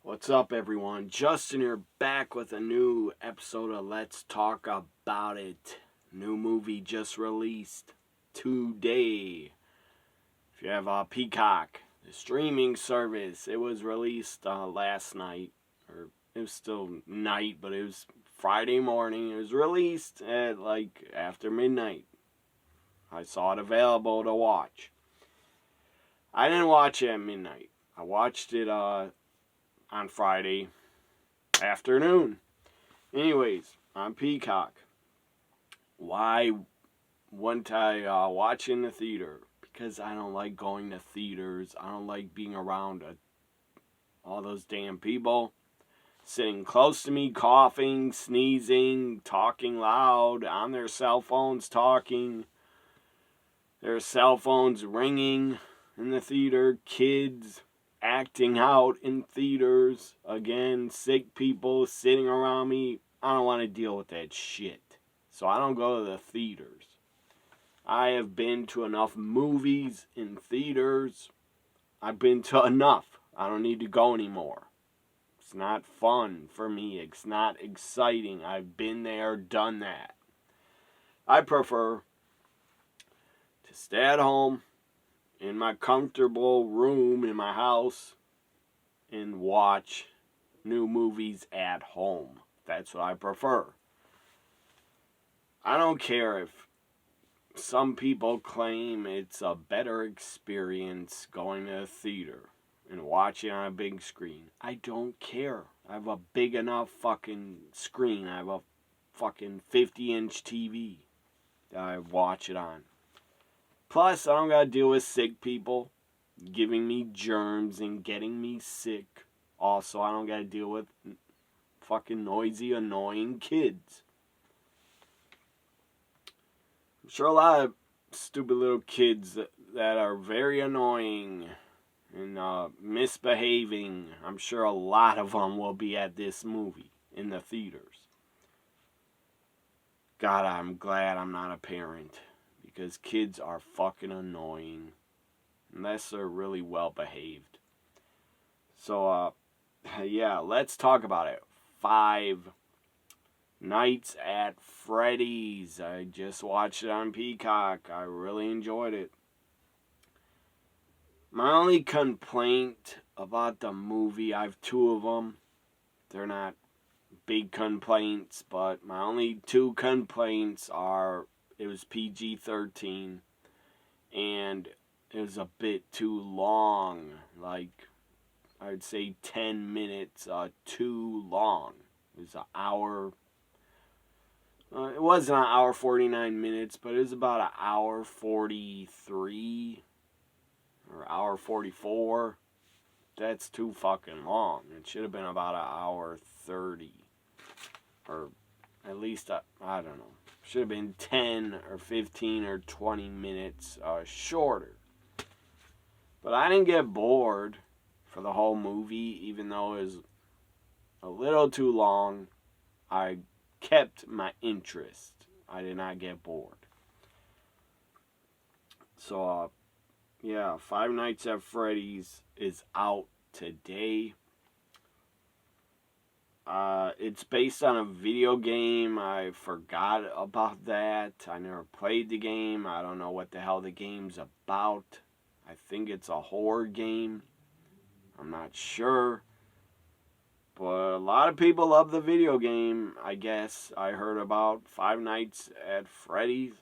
What's up, everyone? Justin here, back with a new episode of Let's Talk About It. New movie just released today. If you have Peacock, the streaming service, it was released last night. Or it was still night, but it was Friday morning. It was released at after midnight. I saw it available to watch. I didn't watch it at midnight. I watched it on Friday afternoon. Anyways, on Peacock. Why wouldn't I watch in the theater? Because I don't like going to theaters. I don't like being around all those damn people sitting close to me, coughing, sneezing, talking loud, on their cell phones talking, their cell phones ringing in the theater, kids acting out in theaters, again, sick people sitting around me. I don't want to deal with that shit. So I don't go to the theaters. I have been to enough movies in theaters. I've been to enough. I don't need to go anymore. It's not fun for me. It's not exciting. I've been there, done that. I prefer to stay at home in my comfortable room in my house and watch new movies at home. That's what I prefer. I don't care if some people claim it's a better experience going to a theater and watching on a big screen. I don't care. I have a big enough fucking screen. I have a fucking 50-inch TV that I watch it on. Plus, I don't gotta deal with sick people giving me germs and getting me sick. Also, I don't gotta deal with fucking noisy, annoying kids. I'm sure a lot of stupid little kids that are very annoying and misbehaving, I'm sure a lot of them will be at this movie in the theaters. God, I'm glad I'm not a parent. Because kids are fucking annoying. Unless they're really well behaved. So, yeah, let's talk about it. Five Nights at Freddy's. I just watched it on Peacock. I really enjoyed it. My only complaint about the movie, I have two of them. They're not big complaints, but my only two complaints are it was PG-13 and it was a bit too long. Like, I'd say 10 minutes too long. It was an hour. It wasn't an hour 49 minutes, but it was about an hour 43 or hour 44. That's too fucking long. It should have been about an hour 30. Or at least, I don't know. Should have been 10 or 15 or 20 minutes shorter. But I didn't get bored for the whole movie, even though it was a little too long. I kept my interest. I did not get bored. So, yeah, Five Nights at Freddy's is out today. It's based on a video game. I forgot about that. I never played the game. I don't know what the hell the game's about. I think it's a horror game. I'm not sure. But a lot of people love the video game, I guess. I heard about Five Nights at Freddy's.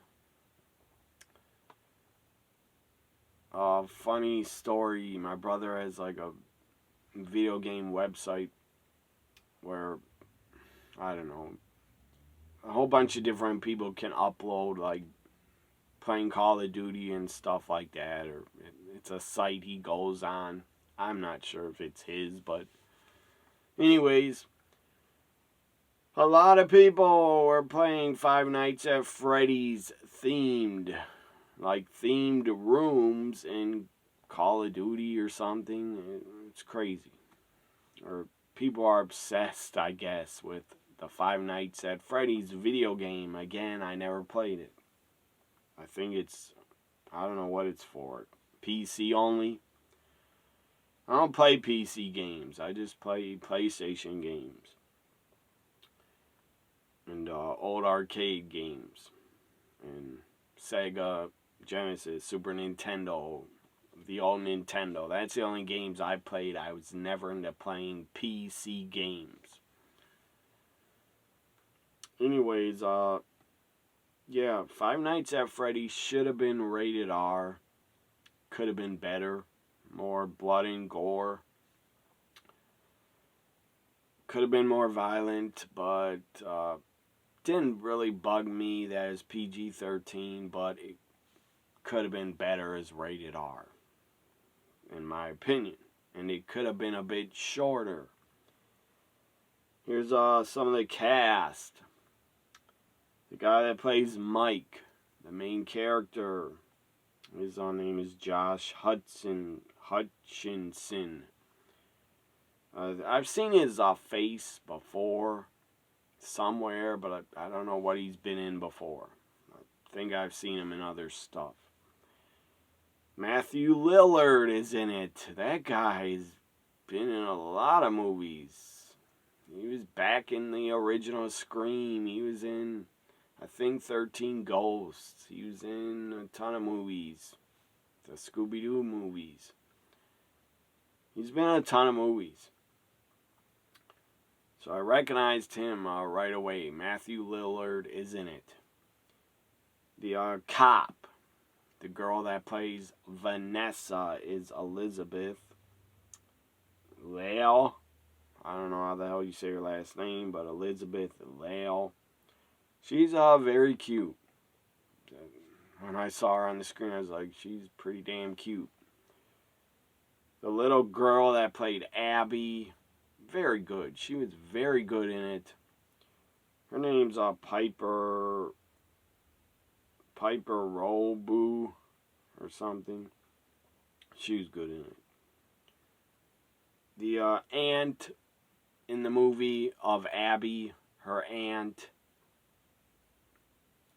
Funny story. My brother has like a video game website where, I don't know, a whole bunch of different people can upload, like, playing Call of Duty and stuff like that, or it's a site he goes on. I'm not sure if it's his, but anyways, a lot of people were playing Five Nights at Freddy's themed rooms in Call of Duty or something. It's crazy. Or people are obsessed, I guess, with the Five Nights at Freddy's video game. Again, I never played it. I think I don't know what it's for. PC only. I don't play PC games. I just play PlayStation games. And old arcade games. And Sega, Genesis, Super Nintendo, the old Nintendo. That's the only games I played. I was never into playing PC games. Anyways, yeah, Five Nights at Freddy's should have been rated R. Could have been better. More blood and gore. Could have been more violent, but didn't really bug me that it's PG-13, but it could have been better as rated R, in my opinion. And it could have been a bit shorter. Here's some of the cast. The guy that plays Mike, the main character, his name is Josh Hutchinson. I've seen his face before somewhere, but I don't know what he's been in before. I think I've seen him in other stuff. Matthew Lillard is in it. That guy's been in a lot of movies. He was back in the original Scream. He was in, I think, 13 Ghosts. He was in a ton of movies. The Scooby-Doo movies. He's been in a ton of movies. So I recognized him right away. Matthew Lillard is in it. The cop, the girl that plays Vanessa, is Elizabeth Lale. I don't know how the hell you say her last name, but Elizabeth Lale. She's very cute. When I saw her on the screen, I was like, she's pretty damn cute. The little girl that played Abby, very good. She was very good in it. Her name's Piper Robu or something. She was good in it. The aunt in the movie of Abby, her aunt,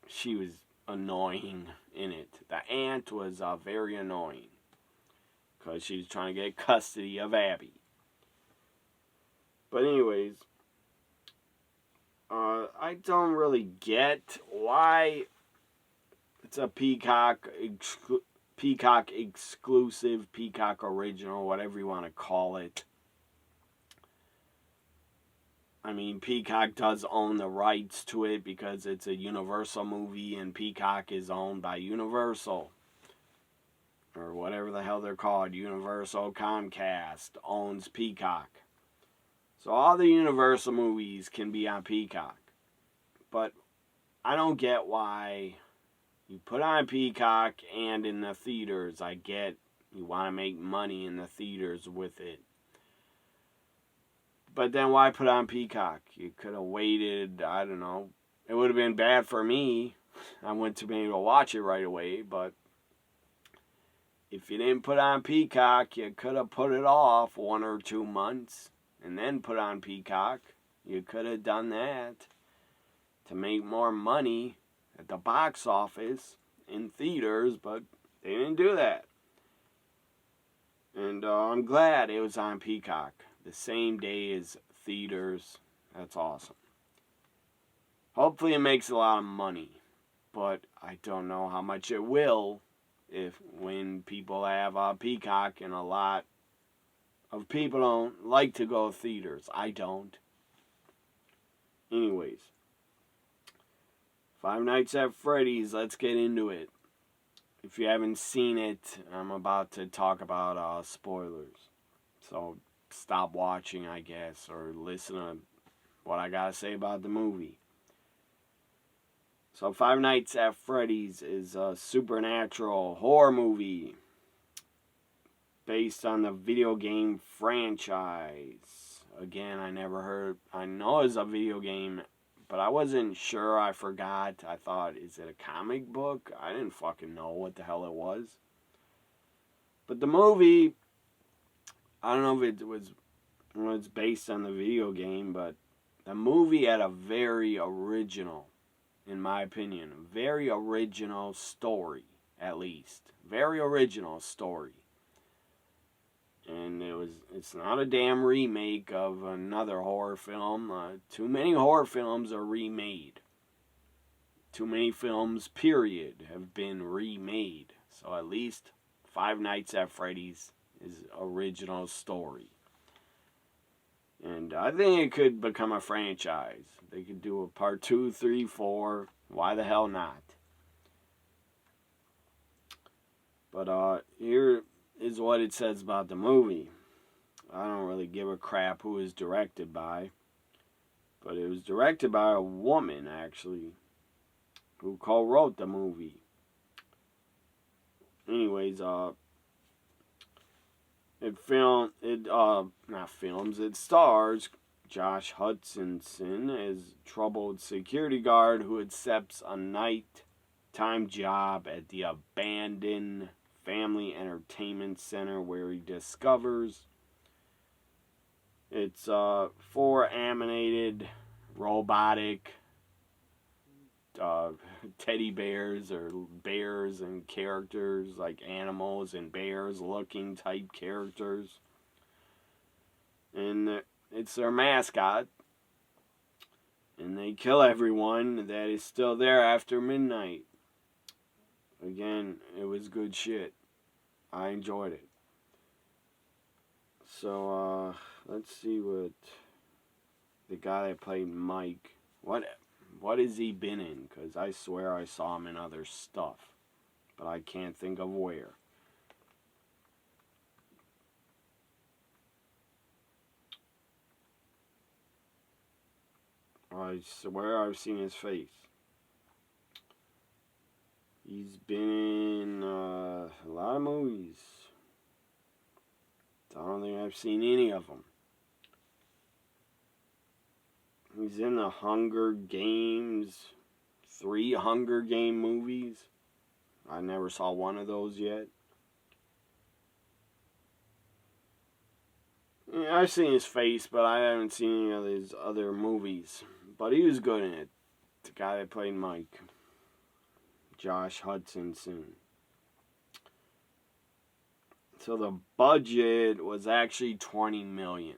she was annoying in it. The aunt was very annoying because she was trying to get custody of Abby. But anyways, I don't really get why it's a Peacock exclusive, Peacock original, whatever you want to call it. I mean, Peacock does own the rights to it because it's a Universal movie and Peacock is owned by Universal. Or whatever the hell they're called. Universal Comcast owns Peacock. So all the Universal movies can be on Peacock. But I don't get why you put on Peacock and in the theaters. I get you want to make money in the theaters with it. But then why put on Peacock? You could have waited, I don't know. It would have been bad for me. I wouldn't have been able to watch it right away. But if you didn't put on Peacock, you could have put it off 1 or 2 months. And then put on Peacock. You could have done that to make more money at the box office in theaters. But they didn't do that. And I'm glad it was on Peacock. The same day as theaters. That's awesome. Hopefully it makes a lot of money. But I don't know how much it will when people have Peacock and a lot of people don't like to go to theaters. I don't. Anyways. Five Nights at Freddy's. Let's get into it. If you haven't seen it, I'm about to talk about spoilers. So stop watching, I guess, or listen to what I gotta say about the movie. So Five Nights at Freddy's is a supernatural horror movie based on the video game franchise. Again, I know it's a video game, but I wasn't sure. I forgot. I thought, is it a comic book? I didn't fucking know what the hell it was. But the movie, I don't know if it was based on the video game, but the movie had a very original, in my opinion, very original story, at least. Very original story. And it's not a damn remake of another horror film. Too many horror films are remade. Too many films, period, have been remade. So at least Five Nights at Freddy's is original story. And I think it could become a franchise. They could do a part 2, 3, 4. Why the hell not? But here is what it says about the movie. I don't really give a crap who it's directed by. But it was directed by a woman, actually, who co-wrote the movie. Anyways, it stars Josh Hutcherson as troubled security guard who accepts a nighttime job at the abandoned family entertainment center where he discovers it's 4 animated robotic teddy bears or bears and characters, like animals and bears looking type characters, and it's their mascot, and they kill everyone that is still there after midnight. Again, it was good shit. I enjoyed it. So let's see what the guy that played Mike, what has he been in? Because I swear I saw him in other stuff. But I can't think of where. I swear I've seen his face. He's been in a lot of movies. I don't think I've seen any of them. He's in the Hunger Games, 3 Hunger Game movies. I never saw one of those yet. Yeah, I've seen his face, but I haven't seen any of his other movies. But he was good in it. The guy that played Mike, Josh Hutcherson. So the budget was actually $20 million.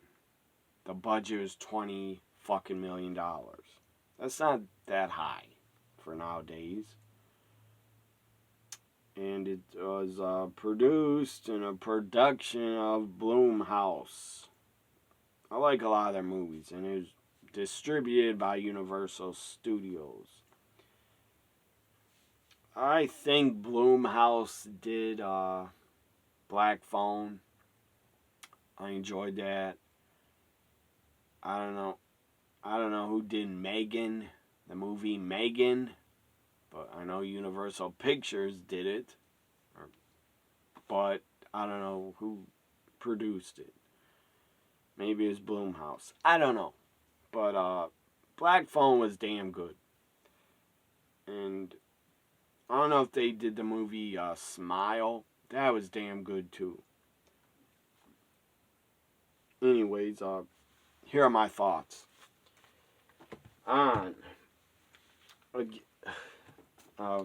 The budget was $20 fucking million. That's not that high for nowadays. And it was produced in a production of Blumhouse. I like a lot of their movies, and it was distributed by Universal Studios. I think Blumhouse did Black Phone. I enjoyed that. I don't know who did Megan, the movie Megan, but I know Universal Pictures did it. But I don't know who produced it. Maybe it was Blumhouse. I don't know. But Black Phone was damn good. And I don't know if they did the movie Smile. That was damn good too. Anyways, here are my thoughts on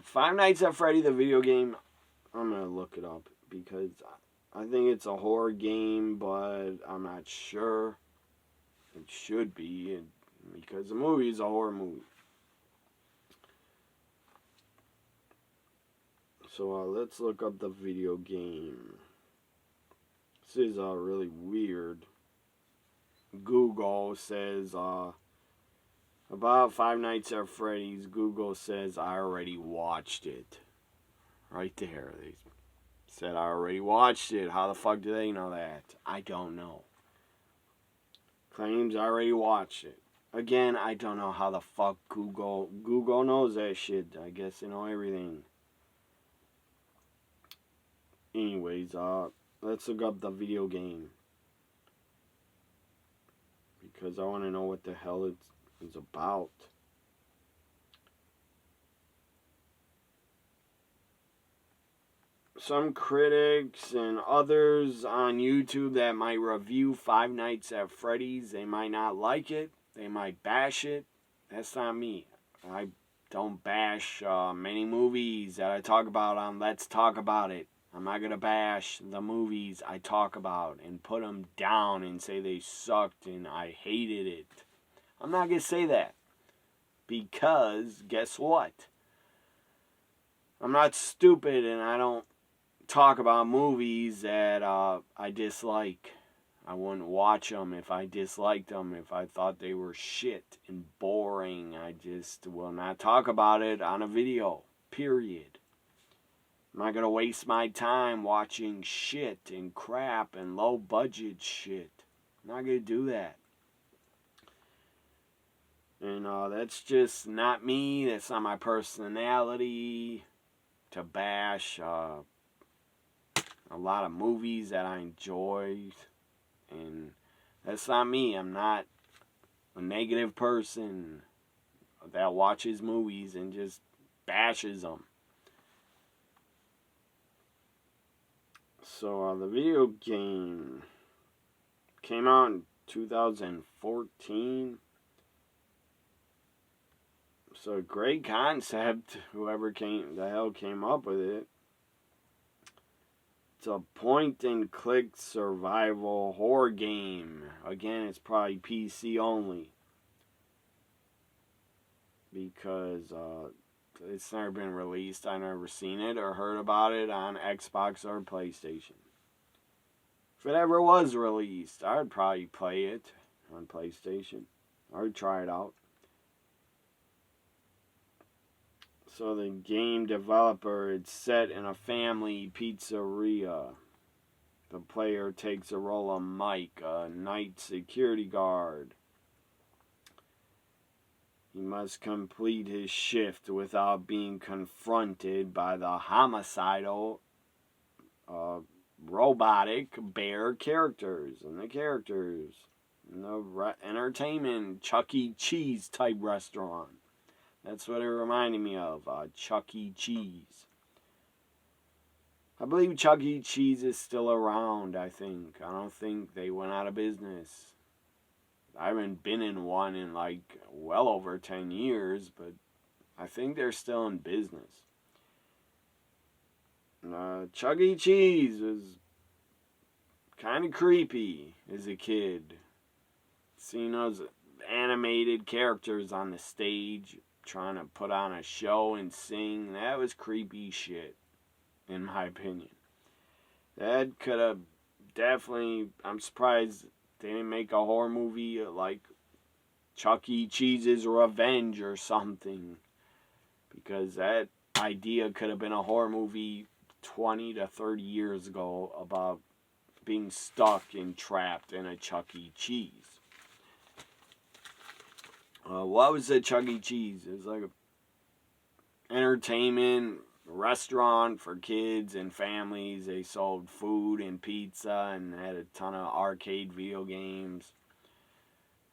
Five Nights at Freddy, the video game. I'm going to look it up because I think it's a horror game, but I'm not sure. It should be, because the movie is a horror movie. So let's look up the video game. This is really weird. Google says about Five Nights at Freddy's. Google says I already watched it. Right there. They said I already watched it. How the fuck do they know that? I don't know. Claims I already watched it. Again, I don't know how the fuck Google knows that shit. I guess they know everything. Anyways, let's look up the video game. Because I want to know what the hell it's about. Some critics and others on YouTube that might review Five Nights at Freddy's, they might not like it. They might bash it. That's not me. I don't bash many movies that I talk about on Let's Talk About It. I'm not going to bash the movies I talk about and put them down and say they sucked and I hated it. I'm not going to say that. Because, guess what? I'm not stupid and I don't talk about movies that I dislike. I wouldn't watch them if I disliked them, if I thought they were shit and boring. I just will not talk about it on a video, period. I'm not going to waste my time watching shit and crap and low budget shit. I'm not going to do that. And that's just not me. That's not my personality to bash a lot of movies that I enjoy. And that's not me. I'm not a negative person that watches movies and just bashes them. So the video game came out in 2014. So great concept, whoever came up with it. It's a point-and-click survival horror game. Again, it's probably PC only. Because it's never been released. I've never seen it or heard about it on Xbox or PlayStation. If it ever was released, I'd probably play it on PlayStation. I'd try it out. So the game developer, it's set in a family pizzeria. The player takes a role of Mike, a night security guard. He must complete his shift without being confronted by the homicidal robotic bear characters. And the entertainment Chuck E. Cheese type restaurant. That's what it reminded me of, Chuck E. Cheese. I believe Chuck E. Cheese is still around, I think. I don't think they went out of business. I haven't been in one in well over 10 years, but I think they're still in business. Chuck E. Cheese was kind of creepy as a kid. Seeing those animated characters on the stage trying to put on a show and sing, that was creepy shit, in my opinion. That could have definitely, I'm surprised they didn't make a horror movie like Chuck E. Cheese's Revenge or something, because that idea could have been a horror movie 20 to 30 years ago about being stuck and trapped in a Chuck E. Cheese. What was a Chuck E. Cheese? It was like an entertainment restaurant for kids and families. They sold food and pizza and had a ton of arcade video games.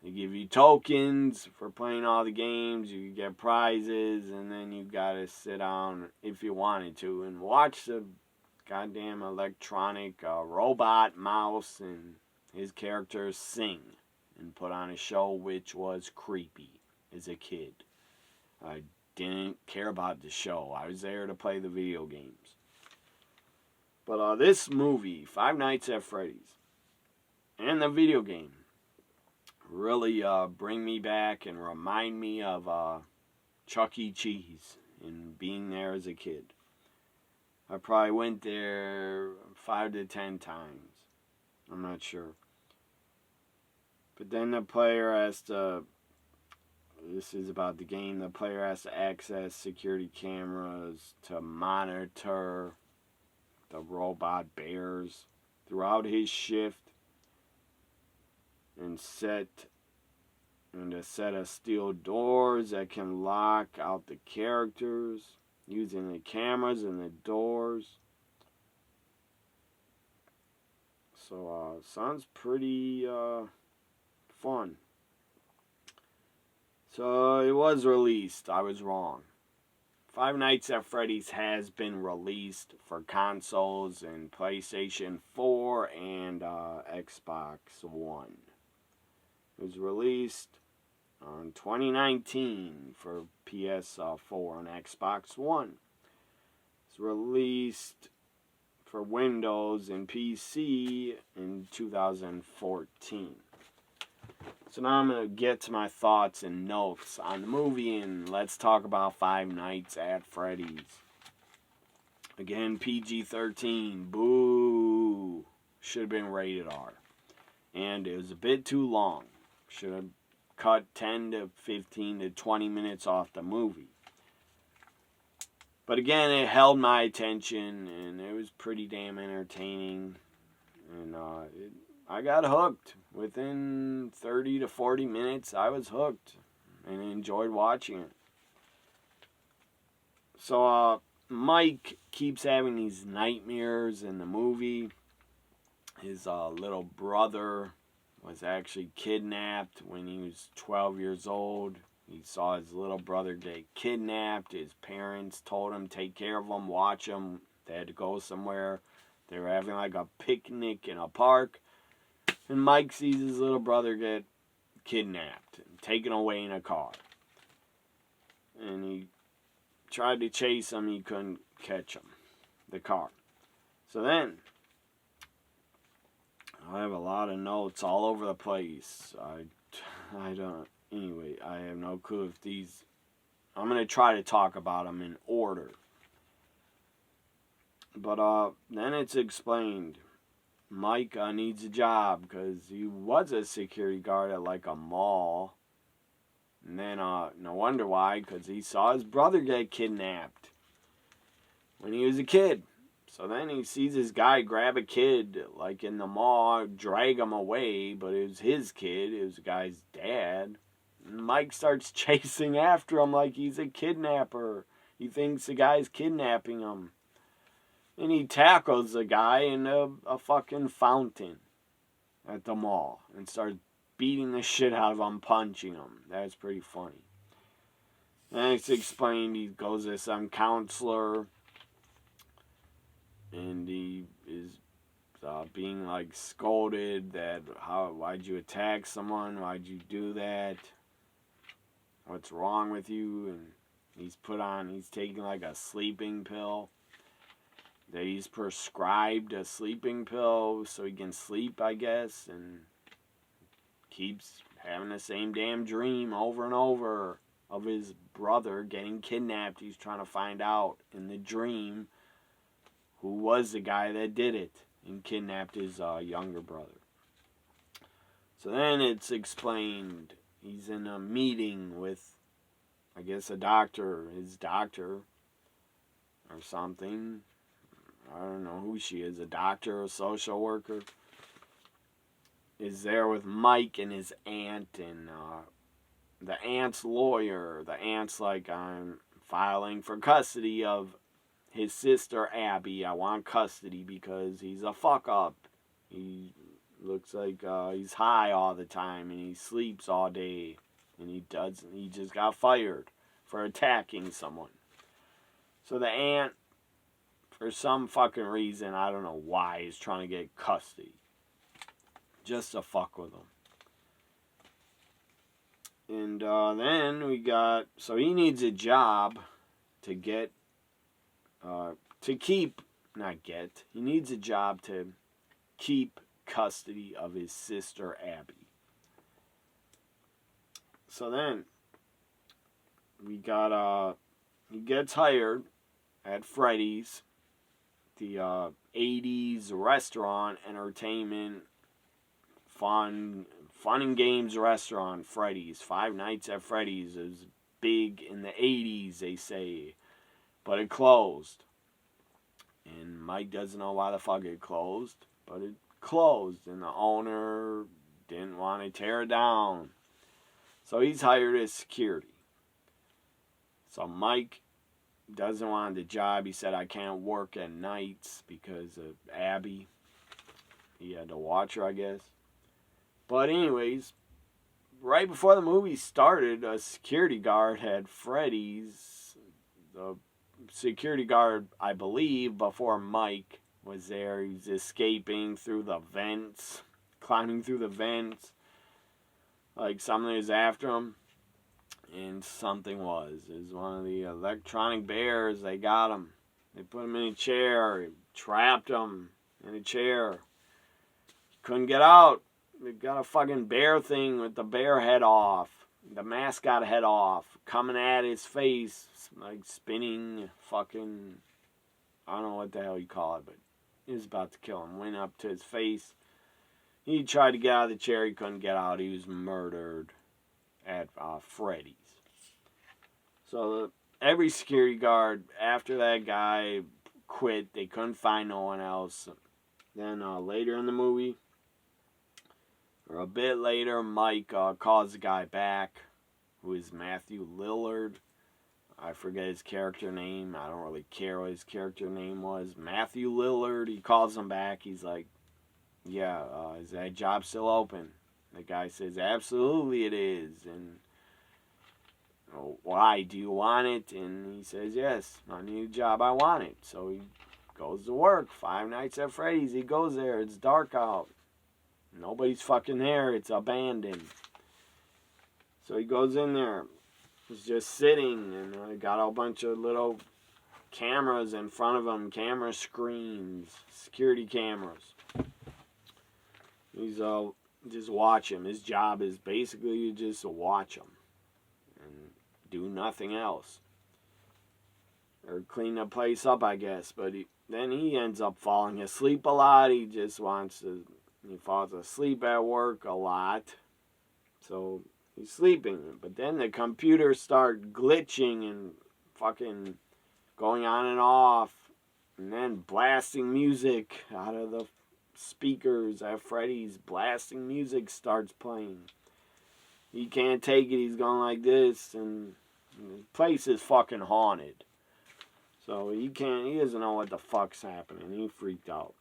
They give you tokens for playing all the games. You get prizes, and then you gotta sit down if you wanted to and watch the goddamn electronic robot mouse and his characters sing and put on a show, which was creepy as a kid. I didn't care about the show. I was there to play the video games. But this movie, Five Nights at Freddy's, and the video game, really bring me back and remind me of Chuck E. Cheese and being there as a kid. I probably went there 5 to 10 times. I'm not sure. But then the player has to, this is about the game, the player has to access security cameras to monitor the robot bears throughout his shift and a set of steel doors that can lock out the characters using the cameras and the doors. So sounds pretty fun. So it was released. I was wrong. Five Nights at Freddy's has been released for consoles and PlayStation 4 and Xbox One. It was released in 2019 for PS4 and Xbox One. It's released for Windows and PC in 2014. So now I'm going to get to my thoughts and notes on the movie, and let's talk about Five Nights at Freddy's. Again, PG-13. Boo. Should have been rated R. And it was a bit too long. Should have cut 10 to 15 to 20 minutes off the movie. But again, it held my attention, and it was pretty damn entertaining. And I got hooked. Within 30 to 40 minutes, I was hooked and enjoyed watching it. So, Mike keeps having these nightmares in the movie. His little brother was actually kidnapped when he was 12 years old. He saw his little brother get kidnapped. His parents told him, take care of him, watch him. They had to go somewhere. They were having like a picnic in a park. And Mike sees his little brother get kidnapped and taken away in a car. And he tried to chase him. He couldn't catch him, the car. So then, I have a lot of notes all over the place. I don't... Anyway, I have no clue if these... I'm going to try to talk about them in order. But then it's explained. Mike needs a job because he was a security guard at like a mall. And then, no wonder why, because he saw his brother get kidnapped when he was a kid. So then he sees this guy grab a kid, like in the mall, drag him away, but it was his kid, it was the guy's dad. And Mike starts chasing after him like he's a kidnapper. He thinks the guy's kidnapping him. And he tackles the guy in a fucking fountain at the mall and starts beating the shit out of him, punching him. That's pretty funny. And it's explained he goes to some counselor and he is being like scolded that why'd you attack someone? Why'd you do that? What's wrong with you? And he's taking like a sleeping pill. That he's prescribed a sleeping pill so he can sleep, I guess, and keeps having the same damn dream over and over of his brother getting kidnapped. He's trying to find out in the dream who was the guy that did it and kidnapped his younger brother. So then it's explained he's in a meeting with, I guess, his doctor or something. I don't know who she is, a doctor or a social worker, is there with Mike and his aunt, and the aunt's lawyer. The aunt's like, I'm filing for custody of his sister Abby. I want custody because he's a fuck up. He looks like he's high all the time and he sleeps all day, and he just got fired for attacking someone. So the aunt, for some fucking reason, I don't know why, he's trying to get custody. Just to fuck with him. And then we got... So he needs a job to get... He needs a job to keep custody of his sister Abby. So then, we got... he gets hired at Freddy's, the 80s restaurant, entertainment, fun and games restaurant, Freddy's. Five Nights at Freddy's is big in the 80s, they say. But it closed. And Mike doesn't know why the fuck it closed. But it closed. And the owner didn't want to tear it down. So he's hired as security. So Mike doesn't want the job. He said, I can't work at nights because of Abby. He had to watch her, I guess. But anyways, right before the movie started, a security guard had Freddy's. The security guard, I believe, before Mike was there, he was escaping through the vents, climbing through the vents. Like something was after him. And something was. It was one of the electronic bears. They got him. They put him in a chair, trapped him in a chair. He couldn't get out. They got a fucking bear thing with the bear head off. The mascot head off. Coming at his face. Like spinning fucking... I don't know what the hell you call it, but he was about to kill him. Went up to his face. He tried to get out of the chair. He couldn't get out. He was murdered at Freddy's. So every security guard, after that guy quit, they couldn't find no one else. Then later in the movie, or a bit later, Mike calls the guy back, who is Matthew Lillard. I forget his character name. I don't really care what his character name was. Matthew Lillard, he calls him back. He's like, yeah, is that job still open? The guy says, absolutely it is. And why? Do you want it? And he says, yes, I need a job. I want it. So he goes to work. 5 Nights at Freddy's. He goes there. It's dark out. Nobody's fucking there. It's abandoned. So he goes in there. He's just sitting, and I got a bunch of little cameras in front of him. Camera screens. Security cameras. He's just watch him. His job is basically just watch him. And do nothing else. Or clean the place up, I guess. But then he ends up falling asleep a lot. He just wants to... He falls asleep at work a lot. So he's sleeping. But then the computers start glitching and fucking going on and off. And then blasting music out of the speakers at Freddy's. Blasting music starts playing. He can't take it. He's going like this. And the place is fucking haunted. So he doesn't know what the fuck's happening. He freaked out.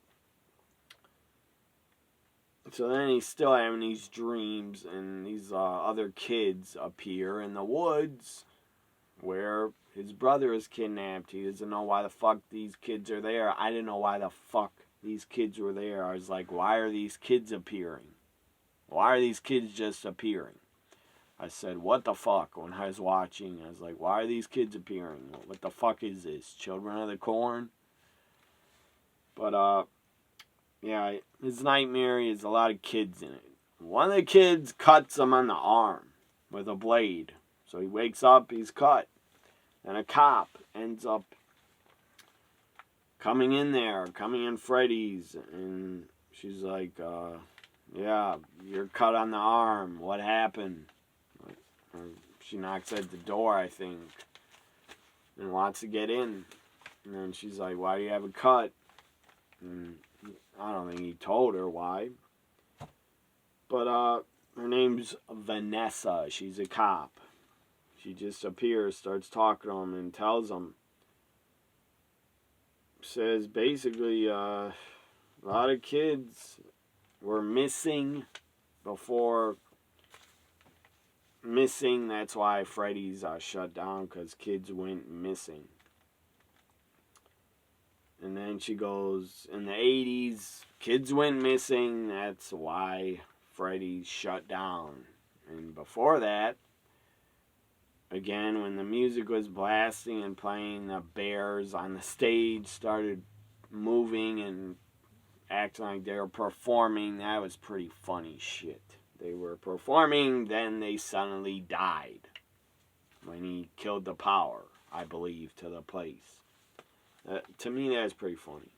So then he's still having these dreams, and these other kids appear in the woods where his brother is kidnapped. He doesn't know why the fuck these kids are there. I didn't know why the fuck these kids were there. I was like, why are these kids appearing? Why are these kids just appearing? I said, what the fuck? When I was watching, I was like, why are these kids appearing? What the fuck is this? Children of the Corn? But, yeah, his nightmare is a lot of kids in it. One of the kids cuts him on the arm with a blade. So he wakes up, he's cut. And a cop ends up coming in Freddy's. And she's like, yeah, you're cut on the arm. What happened? She knocks at the door, I think, and wants to get in. And then she's like, why do you have a cut? And I don't think he told her why. But her name's Vanessa. She's a cop. She just appears, starts talking to him, and tells him. Says basically a lot of kids were missing before... Missing, that's why Freddy's shut down, because kids went missing. And then she goes, in the 80s, kids went missing, that's why Freddy's shut down. And before that, again, when the music was blasting and playing, the bears on the stage started moving and acting like they were performing. That was pretty funny shit. They were performing, then they suddenly died when he killed the power, I believe, to the place. To me, that's pretty funny.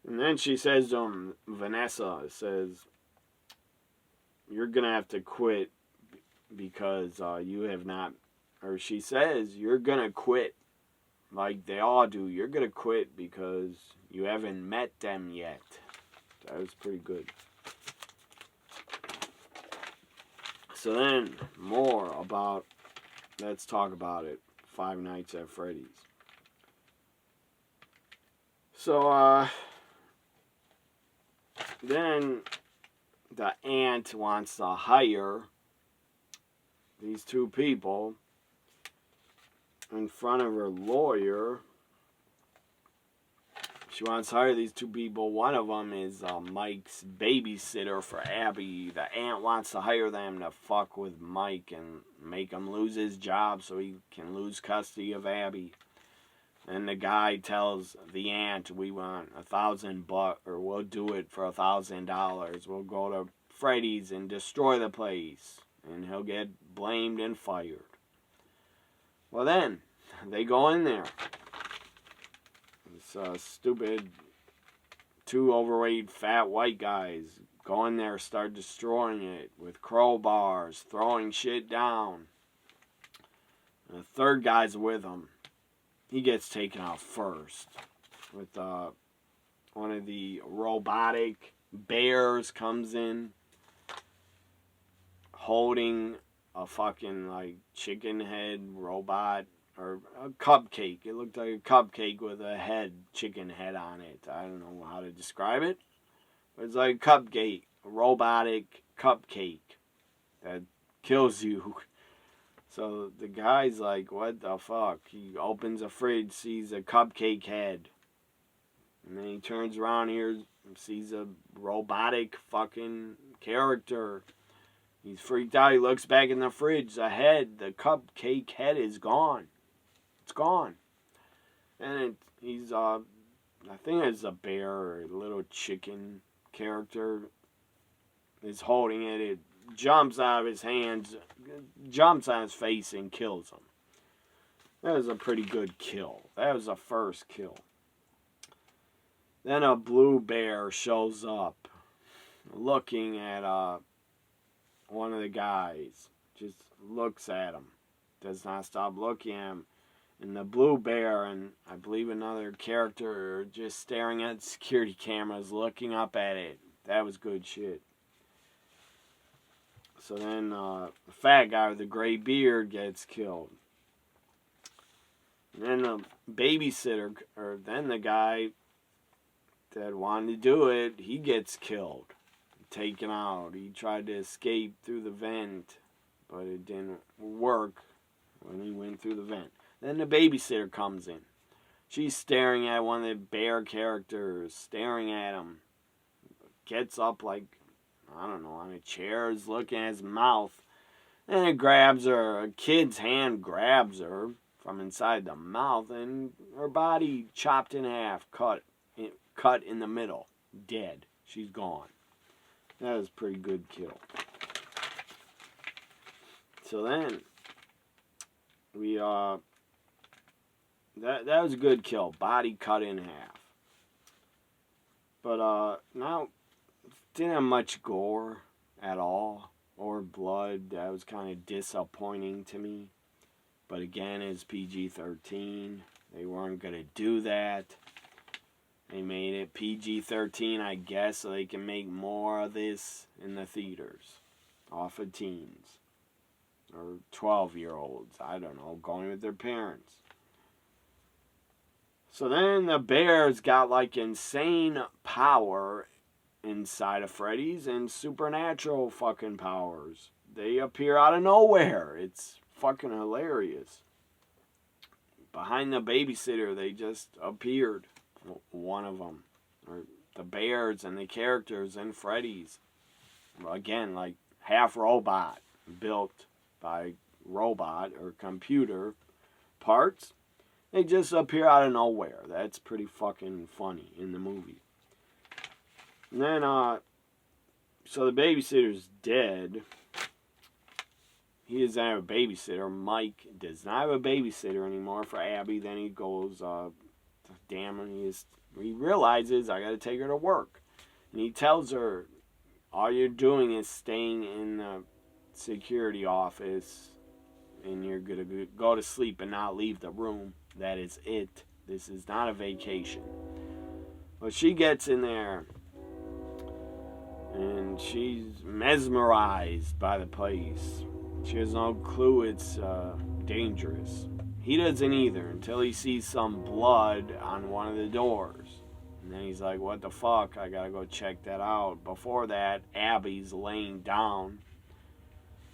And then she says to him, Vanessa says, you're going to have to quit because you have not, or she says, you're going to quit like they all do. You're going to quit because you haven't met them yet. That was pretty good. So then, more about, let's talk about it, 5 Nights at Freddy's. So, then the aunt wants to hire these two people in front of her lawyer. She wants to hire these two people. One of them is Mike's babysitter for Abby. The aunt wants to hire them to fuck with Mike and make him lose his job so he can lose custody of Abby. And the guy tells the aunt, we want $1,000, or we'll do it for $1,000. We'll go to Freddy's and destroy the place. And he'll get blamed and fired. Well then, they go in there. This stupid, two overweight fat white guys go in there, start destroying it with crowbars, throwing shit down. And the third guy's with them. He gets taken out first with one of the robotic bears comes in holding a fucking like chicken head robot or a cupcake. It looked like a cupcake with a head, chicken head on it. I don't know how to describe it. But it's like a cupcake, a robotic cupcake that kills you. So the guy's like, what the fuck? He opens a fridge, sees a cupcake head. And then he turns around here and sees a robotic fucking character. He's freaked out. He looks back in the fridge. The head, the cupcake head is gone. It's gone. And he's, I think it's a bear or a little chicken character is holding it. It jumps out of his hands, jumps on his face and kills him. That was a pretty good kill. That was the first kill. Then a blue bear shows up looking at one of the guys. Just looks at him. Does not stop looking at him. And the blue bear and I believe another character are just staring at security cameras, looking up at it. That was good shit. So then the fat guy with the gray beard gets killed. And then the babysitter, or then the guy that wanted to do it, he gets killed. Taken out. He tried to escape through the vent, but it didn't work when he went through the vent. Then the babysitter comes in. She's staring at one of the bear characters, staring at him. Gets up like, I don't know, on a chair, is looking at his mouth. And it grabs her, a kid's hand grabs her from inside the mouth, and her body chopped in half, cut in the middle, dead. She's gone. That was a pretty good kill. So then, we, that was a good kill. Body cut in half. But, now, didn't have much gore at all. Or blood. That was kind of disappointing to me. But again, it's PG-13. They weren't going to do that. They made it PG-13, I guess, so they can make more of this in the theaters. Off of teens. Or 12-year-olds. I don't know. Going with their parents. So then the bears got like insane power inside of Freddy's and supernatural fucking powers. They appear out of nowhere. It's fucking hilarious. Behind the babysitter, they just appeared. One of them. Or the bears and the characters in Freddy's. Again, like half robot. Built by robot or computer parts. They just appear out of nowhere. That's pretty fucking funny in the movie. And then, so the babysitter's dead. He doesn't have a babysitter. Mike does not have a babysitter anymore for Abby. Then he goes, damn, he realizes I gotta take her to work. And he tells her, all you're doing is staying in the security office and you're gonna go to sleep and not leave the room. That is it. This is not a vacation. Well, she gets in there and she's mesmerized by the place. She has no clue it's dangerous. He doesn't either until he sees some blood on one of the doors. And then he's like, what the fuck? I gotta go check that out. Before that, Abby's laying down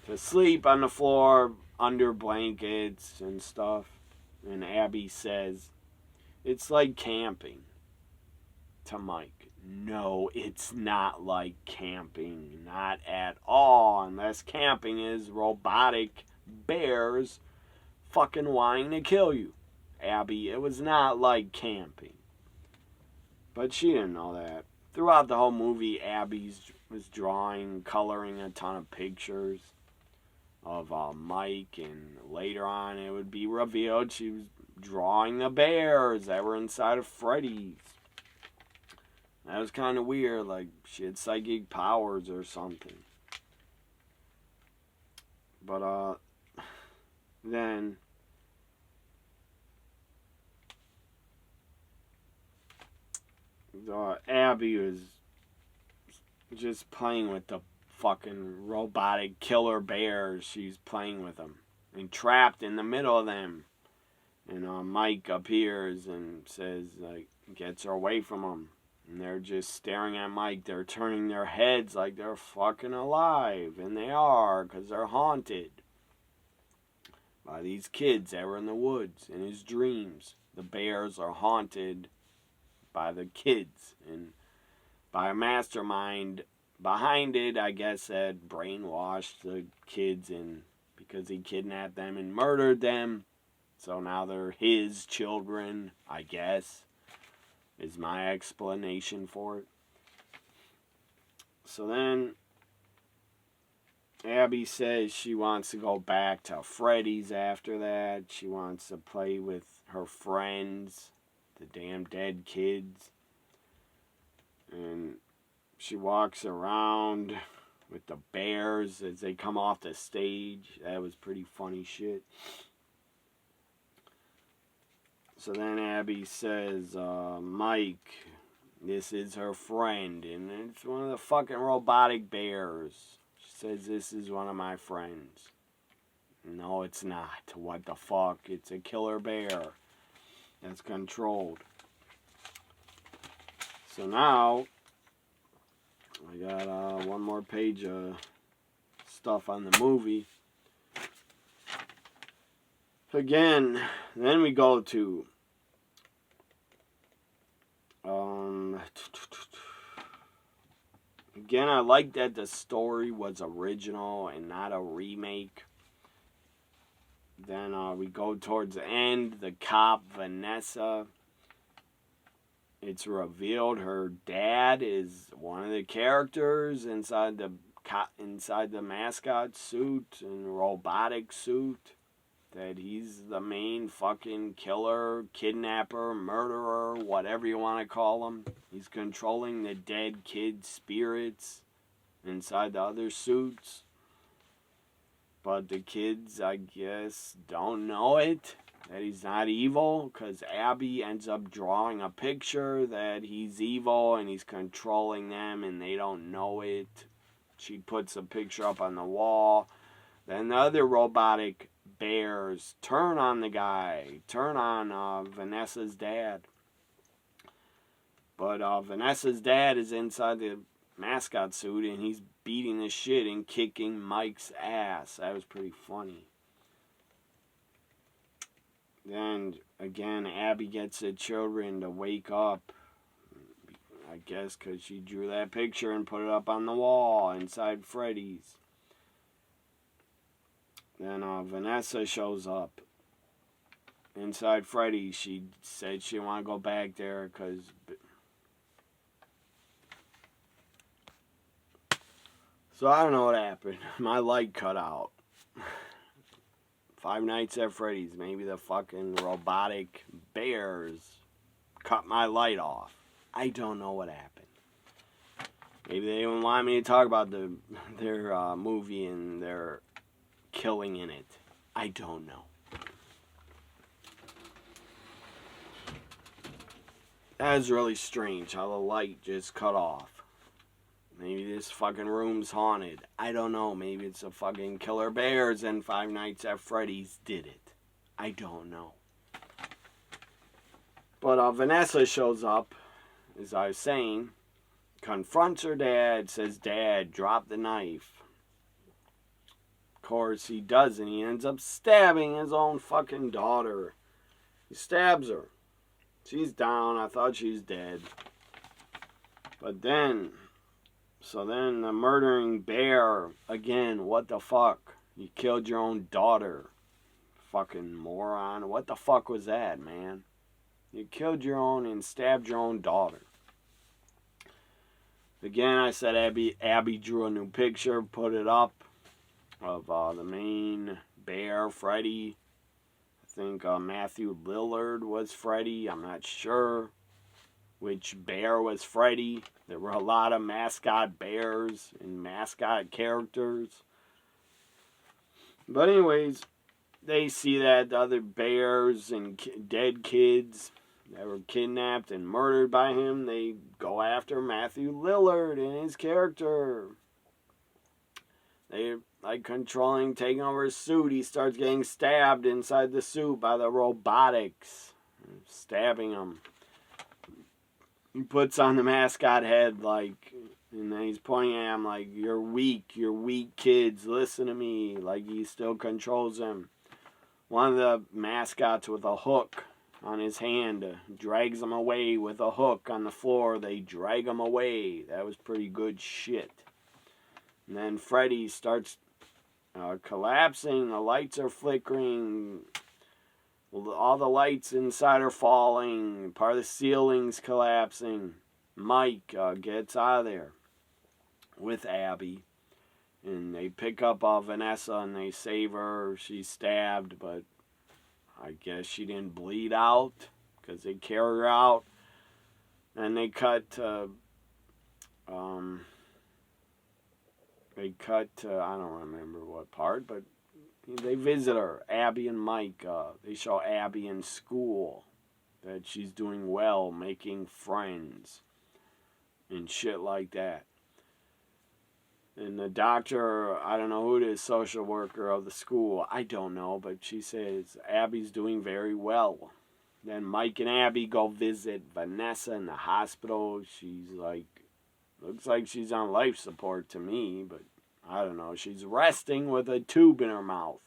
to sleep on the floor under blankets and stuff. And Abby says, it's like camping to Mike. No, it's not like camping. Not at all. Unless camping is robotic bears fucking wanting to kill you. Abby, it was not like camping. But she didn't know that. Throughout the whole movie, Abby was drawing, coloring a ton of pictures of Mike, and later on it would be revealed she was drawing the bears that were inside of Freddy's. That was kind of weird, like she had psychic powers or something. But then Abby was just playing with the fucking robotic killer bears. She's playing with them and trapped in the middle of them. And Mike appears and says, like, gets her away from them. And they're just staring at Mike. They're turning their heads like they're fucking alive. And they are, because they're haunted by these kids that were in the woods in his dreams. The bears are haunted by the kids. And by a mastermind behind it, I guess, that brainwashed the kids and because he kidnapped them and murdered them. So now they're his children, I guess, is my explanation for it. So then Abby says she wants to go back to Freddy's after that. She wants to play with her friends, the damn dead kids. And she walks around with the bears as they come off the stage. That was pretty funny shit. So then Abby says, Mike, this is her friend, and it's one of the fucking robotic bears. She says, this is one of my friends. No, it's not. What the fuck? It's a killer bear that's controlled. So now, I got one more page of stuff on the movie. Again, then we go to again, I like that the story was original and not a remake. Then we go towards the end. The cop, Vanessa, it's revealed her dad is one of the characters inside the mascot suit and robotic suit. That he's the main fucking killer, kidnapper, murderer, whatever you want to call him. He's controlling the dead kids' spirits inside the other suits. But the kids, I guess, don't know it. That he's not evil. Because Abby ends up drawing a picture that he's evil and he's controlling them and they don't know it. She puts a picture up on the wall. Then the other robotic bears turn on the guy, turn on Vanessa's dad. But Vanessa's dad is inside the mascot suit and he's beating the shit and kicking Mike's ass. That was pretty funny. Then again, Abby gets the children to wake up. I guess because she drew that picture and put it up on the wall inside Freddy's. Then Vanessa shows up inside Freddy. She said she didn't want to go back there because... So I don't know what happened. My light cut out. Five Nights at Freddy's. Maybe the fucking robotic bears cut my light off. I don't know what happened. Maybe they didn't want me to talk about their movie and their killing in it. I don't know. That is really strange how the light just cut off. Maybe this fucking room's haunted. I don't know. Maybe it's the fucking killer bears and Five Nights at Freddy's did it. I don't know. But Vanessa shows up, as I was saying, confronts her dad, says, Dad, drop the knife. Of course, he doesn't. He ends up stabbing his own fucking daughter. He stabs her. She's down. I thought she's dead. But then... So then the murdering bear, again, what the fuck? You killed your own daughter. fucking moron. What the fuck was that, man? You killed your own and stabbed your own daughter. Again, I said Abby drew a new picture, put it up, of the main bear, Freddy. I think Matthew Lillard was Freddy. I'm not sure which bear was Freddy. There were a lot of mascot bears and mascot characters. But anyways, they see that the other bears and dead kids that were kidnapped and murdered by him, they go after Matthew Lillard and his character. They like controlling, taking over his suit. He starts getting stabbed inside the suit by the robotics, stabbing him. He puts on the mascot head, like, and then he's pointing at him like, you're weak kids, listen to me. Like, he still controls them. One of the mascots with a hook on his hand drags him away with a hook on the floor. They drag him away. That was pretty good shit. And then Freddy starts collapsing. The lights are flickering. All the lights inside are falling. Part of the ceiling's collapsing. Mike gets out of there with Abby. And they pick up Vanessa and they save her. She's stabbed, but I guess she didn't bleed out because they carry her out. And they cut to... I don't remember what part, but they visit her, Abby and Mike. They show Abby in school, that she's doing well, making friends, and shit like that. And the doctor, I don't know who it is, social worker of the school, I don't know, but she says Abby's doing very well. Then Mike and Abby go visit Vanessa in the hospital. She's like, looks like she's on life support to me, but I don't know. She's resting with a tube in her mouth.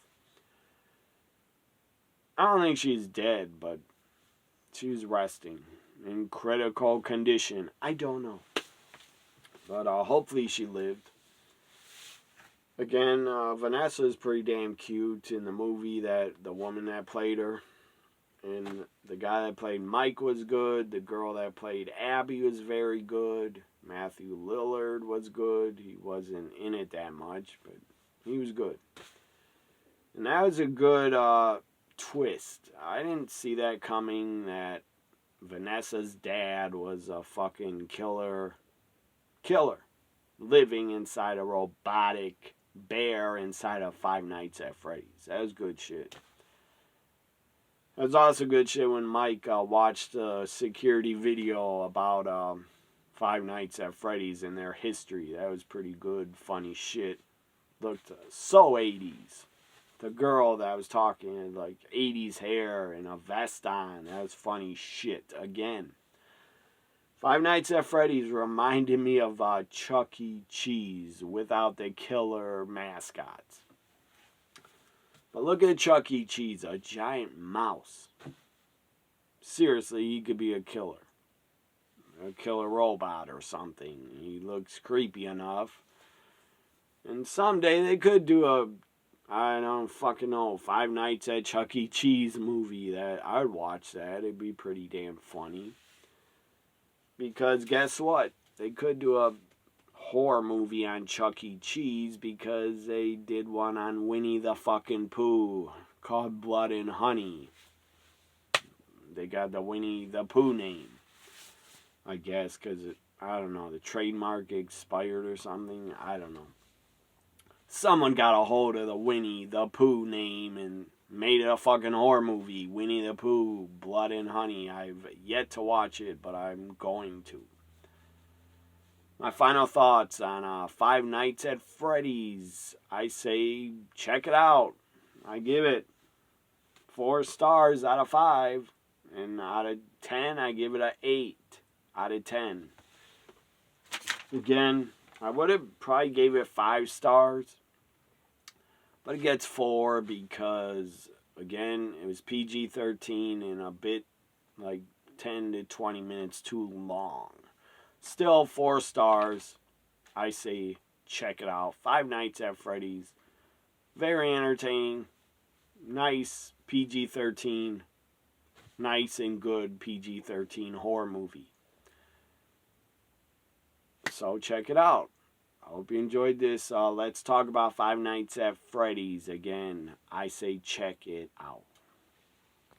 I don't think she's dead, but she's resting in critical condition. I don't know. But hopefully she lived. Again, Vanessa is pretty damn cute in the movie, that the woman that played her. And the guy that played Mike was good. The girl that played Abby was very good. Matthew Lillard was good. He wasn't in it that much, but he was good. And that was a good twist. I didn't see that coming, that Vanessa's dad was a fucking killer, living inside a robotic bear inside of Five Nights at Freddy's. That was good shit. It was also good shit when Mike watched a security video about Five Nights at Freddy's and their history. That was pretty good, funny shit. Looked so 80s. The girl that was talking had like 80s hair and a vest on. That was funny shit again. Five Nights at Freddy's reminded me of Chuck E. Cheese without the killer mascots. But look at Chuck E. Cheese, a giant mouse. Seriously, he could be a killer robot or something. He looks creepy enough. And someday they could do I don't fucking know, Five Nights at Chuck E. Cheese movie. That I'd watch that. It'd be pretty damn funny. Because guess what? They could do a horror movie on Chuck E. Cheese, because they did one on Winnie the fucking Pooh called Blood and Honey. They got the Winnie the Pooh name, I guess, because I don't know, the trademark expired or something. I don't know. Someone got a hold of the Winnie the Pooh name and made it a fucking horror movie. Winnie the Pooh, Blood and Honey. I've yet to watch it, but I'm going to. My final thoughts on Five Nights at Freddy's. I say check it out. I give it 4 stars out of 5. And out of 10, I give it an 8 out of 10. Again, I would have probably gave it 5 stars. But it gets 4 because, again, it was PG-13 and a bit like 10 to 20 minutes too long. Still 4 stars. I say check it out. Five Nights at Freddy's. Very entertaining. nice PG-13, nice and good PG-13 horror movie. So check it out. I hope you enjoyed this. Let's talk about Five Nights at Freddy's. Again, I say check it out.